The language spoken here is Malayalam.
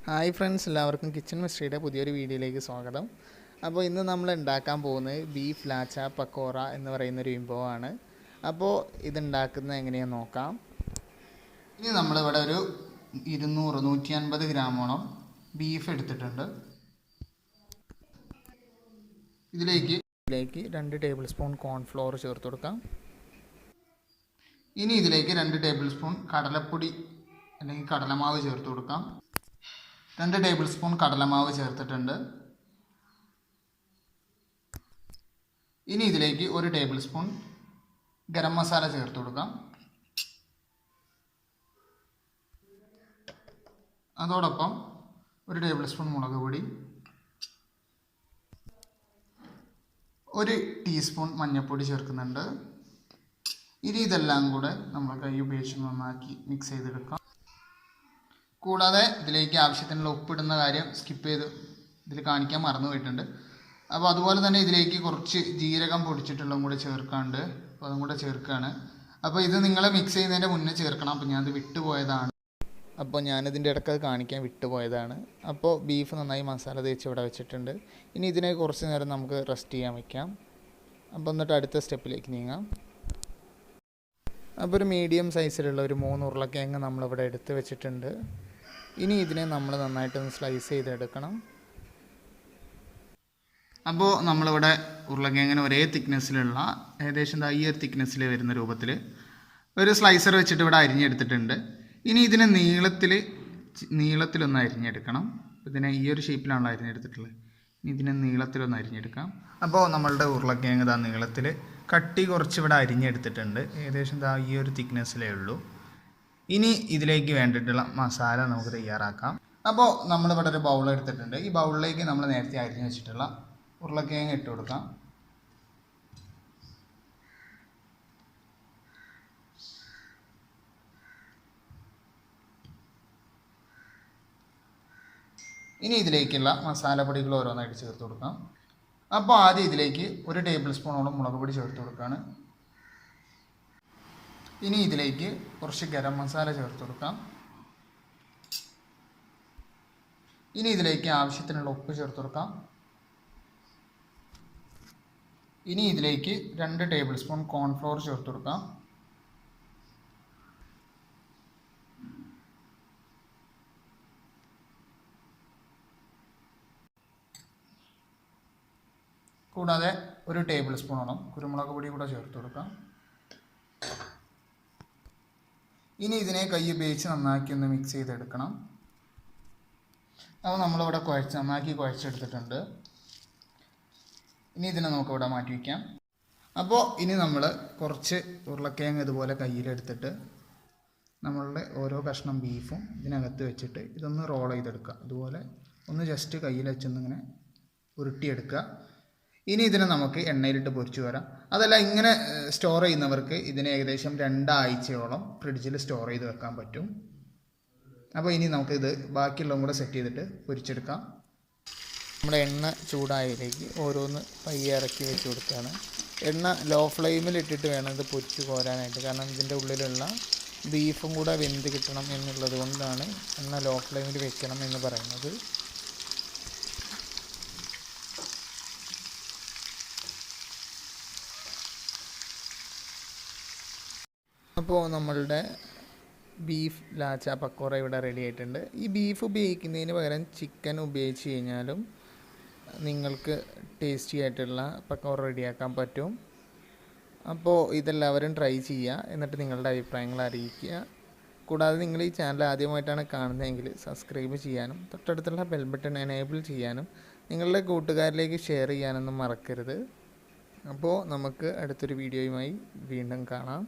ഹായ് ഫ്രണ്ട്സ്, എല്ലാവർക്കും കിച്ചൺ മിസ്റ്ററിയുടെ പുതിയൊരു വീഡിയോയിലേക്ക് സ്വാഗതം. അപ്പോൾ ഇന്ന് നമ്മൾ ഉണ്ടാക്കാൻ പോകുന്നത് ബീഫ് ലാച്ച പക്കോറ എന്ന് പറയുന്നൊരു വിഭവമാണ്. അപ്പോൾ ഇതുണ്ടാക്കുന്നത് എങ്ങനെയാണെന്ന് നോക്കാം. ഇനി നമ്മളിവിടെ ഒരു 150 ഗ്രാമോളം ബീഫ് എടുത്തിട്ടുണ്ട്. ഇതിലേക്ക് 2 ടേബിൾ സ്പൂൺ കോൺഫ്ലോർ ചേർത്ത് കൊടുക്കാം. ഇനി ഇതിലേക്ക് 2 ടേബിൾ സ്പൂൺ കടലപ്പൊടി അല്ലെങ്കിൽ കടലമാവ് ചേർത്ത് കൊടുക്കാം. 2 ടേബിൾ സ്പൂൺ കടലമാവ് ചേർത്തിട്ടുണ്ട്. ഇനി ഇതിലേക്ക് 1 ടേബിൾ സ്പൂൺ ഗരം മസാല ചേർത്ത് കൊടുക്കാം. അതോടൊപ്പം 1 ടേബിൾ സ്പൂൺ മുളക് പൊടി, 1 ടീസ്പൂൺ മഞ്ഞൾപ്പൊടി ചേർക്കുന്നുണ്ട്. ഇനി ഇതെല്ലാം കൂടെ നമ്മൾ കൈ ഉപയോഗിച്ച് നന്നാക്കി മിക്സ് ചെയ്തെടുക്കാം. കൂടാതെ ഇതിലേക്ക് ആവശ്യത്തിനുള്ള ഉപ്പിടുന്ന കാര്യം സ്കിപ്പ് ചെയ്ത് ഇതിൽ കാണിക്കാൻ മറന്നു പോയിട്ടുണ്ട്. അപ്പോൾ അതുപോലെ തന്നെ ഇതിലേക്ക് കുറച്ച് ജീരകം പൊടിച്ചിട്ടുള്ളതും കൂടെ ചേർക്കാണ്ട്, അപ്പോൾ അതും കൂടെ ചേർക്കുകയാണ്. അപ്പോൾ ഇത് നിങ്ങൾ മിക്സ് ചെയ്യുന്നതിൻ്റെ മുന്നേ ചേർക്കണം. അപ്പോൾ ഞാനത് വിട്ടുപോയതാണ്. അപ്പോൾ ഞാനിതിൻ്റെ ഇടയ്ക്ക് അത് കാണിക്കാൻ വിട്ടുപോയതാണ്. അപ്പോൾ ബീഫ് നന്നായി മസാല തേച്ച് ഇവിടെ വെച്ചിട്ടുണ്ട്. ഇനി ഇതിനെ കുറച്ച് നേരം നമുക്ക് റെസ്റ്റ് ചെയ്യാൻ വയ്ക്കാം. അപ്പോൾ എന്നിട്ട് അടുത്ത സ്റ്റെപ്പിലേക്ക് നീങ്ങാം. അപ്പോൾ ഒരു മീഡിയം സൈസിലുള്ള ഒരു 3 ഉരുളക്കിഴങ്ങ് നമ്മളിവിടെ എടുത്ത് വെച്ചിട്ടുണ്ട്. ഇനി ഇതിനെ നമ്മൾ നന്നായിട്ടൊന്ന് സ്ലൈസ് ചെയ്തെടുക്കണം. അപ്പോൾ നമ്മളിവിടെ ഉരുളക്കിഴങ്ങിന് ഒരേ തിക്നെസ്സിലുള്ള ഏകദേശം ഈ ഒരു തിക്നെസ്സിൽ വരുന്ന രൂപത്തിൽ ഒരു സ്ലൈസർ വെച്ചിട്ട് ഇവിടെ അരിഞ്ഞെടുത്തിട്ടുണ്ട്. ഇനി ഇതിനെ നീളത്തിലൊന്ന് അരിഞ്ഞെടുക്കണം. ഇതിനെ ഈ ഒരു ഷേപ്പിലാണല്ലോ അരിഞ്ഞെടുത്തിട്ടുള്ളത്. ഇനി ഇതിനെ നീളത്തിലൊന്ന് അരിഞ്ഞെടുക്കാം. അപ്പോൾ നമ്മളുടെ ഉരുളക്കിഴങ്ങ് നീളത്തിൽ കട്ടി കുറച്ച് ഇവിടെ അരിഞ്ഞെടുത്തിട്ടുണ്ട്. ഏകദേശം ഈ ഒരു തിക്നെസ്സിലേ ഉള്ളൂ. ഇനി ഇതിലേക്ക് വേണ്ടിയിട്ടുള്ള മസാല നമുക്ക് തയ്യാറാക്കാം. അപ്പോൾ നമ്മളിവിടെ ഒരു ബൗൾ എടുത്തിട്ടുണ്ട്. ഈ ബൗളിലേക്ക് നമ്മൾ നേരത്തെ അരിഞ്ഞ് വെച്ചിട്ടുള്ള ഉരുളക്കിഴങ്ങ് ഇട്ട് കൊടുക്കാം. ഇനി ഇതിലേക്കുള്ള മസാലപ്പൊടികൾ ഓരോന്നായിട്ട് ചേർത്ത് കൊടുക്കാം. അപ്പോൾ ആദ്യം ഇതിലേക്ക് 1 ടേബിൾ സ്പൂണോളം മുളക് പൊടി ചേർത്ത് കൊടുക്കുകയാണ്. ഇനി ഇതിലേക്ക് കുറച്ച് ഗരം മസാല ചേർത്ത് കൊടുക്കാം. ഇനി ഇതിലേക്ക് ആവശ്യത്തിനുള്ള ഉപ്പ് ചേർത്ത് കൊടുക്കാം. ഇനി ഇതിലേക്ക് 2 ടേബിൾ സ്പൂൺ കോൺഫ്ലോർ ചേർത്ത് കൊടുക്കാം. കൂടാതെ 1 ടേബിൾ സ്പൂണോളം കുരുമുളക് പൊടി കൂടെ ചേർത്ത് കൊടുക്കാം. ഇനി ഇതിനെ കൈ ഉപയോഗിച്ച് നന്നാക്കി ഒന്ന് മിക്സ് ചെയ്തെടുക്കണം. അപ്പോൾ നമ്മളിവിടെ നന്നാക്കി കുഴച്ചെടുത്തിട്ടുണ്ട്. ഇനി ഇതിനെ നമുക്കിവിടെ മാറ്റി വയ്ക്കാം. അപ്പോൾ ഇനി നമ്മൾ കുറച്ച് ഉരുളക്കിഴങ്ങ് ഇതുപോലെ കയ്യിലെടുത്തിട്ട് നമ്മളുടെ ഓരോ കഷ്ണം ബീഫും ഇതിനകത്ത് വെച്ചിട്ട് ഇതൊന്ന് റോൾ ചെയ്തെടുക്കുക. അതുപോലെ ഒന്ന് ജസ്റ്റ് കയ്യിൽ വെച്ചൊന്നിങ്ങനെ ഉരുട്ടിയെടുക്കുക. ഇനി ഇതിനെ നമുക്ക് എണ്ണയിലിട്ട് പൊരിച്ചു വരാം. അതല്ല, ഇങ്ങനെ സ്റ്റോർ ചെയ്യുന്നവർക്ക് ഇതിന് ഏകദേശം 2 ആഴ്ചയോളം ഫ്രിഡ്ജിൽ സ്റ്റോർ ചെയ്ത് വെക്കാൻ പറ്റും. അപ്പോൾ ഇനി നമുക്കിത് ബാക്കിയുള്ളതും കൂടെ സെറ്റ് ചെയ്തിട്ട് പൊരിച്ചെടുക്കാം. നമ്മുടെ എണ്ണ ചൂടായതിലേക്ക് ഓരോന്ന് പയ്യെ ഇറക്കി വെച്ച് കൊടുക്കുകയാണ്. എണ്ണ ലോ ഫ്ലെയിമിൽ ഇട്ടിട്ട് വേണം ഇത് പൊരിച്ച് കോരാനായിട്ട്. കാരണം ഇതിൻ്റെ ഉള്ളിലുള്ള ബീഫും കൂടെ വെന്ത് കിട്ടണം എന്നുള്ളത് കൊണ്ടാണ് എണ്ണ ലോ ഫ്ലെയിമിൽ വെക്കണം എന്ന് പറയുന്നത്. അപ്പോൾ നമ്മളുടെ ബീഫ് ലാച്ച പക്കോറ ഇവിടെ റെഡി ആയിട്ടുണ്ട്. ഈ ബീഫ് ഉപയോഗിക്കുന്നതിന് പകരം ചിക്കൻ ഉപയോഗിച്ച് കഴിഞ്ഞാലും നിങ്ങൾക്ക് ടേസ്റ്റി ആയിട്ടുള്ള പക്കോറ റെഡിയാക്കാൻ പറ്റും. അപ്പോൾ ഇതെല്ലാവരും ട്രൈ ചെയ്യുക. എന്നിട്ട് നിങ്ങളുടെ അഭിപ്രായങ്ങൾ അറിയിക്കുക. കൂടാതെ നിങ്ങൾ ഈ ചാനൽ ആദ്യമായിട്ടാണ് കാണുന്നതെങ്കിൽ സബ്സ്ക്രൈബ് ചെയ്യാനും തൊട്ടടുത്തുള്ള ബെൽ ബട്ടൺ എനേബിൾ ചെയ്യാനും നിങ്ങളുടെ കൂട്ടുകാരിലേക്ക് ഷെയർ ചെയ്യാനൊന്നും മറക്കരുത്. അപ്പോൾ നമുക്ക് അടുത്തൊരു വീഡിയോയുമായി വീണ്ടും കാണാം.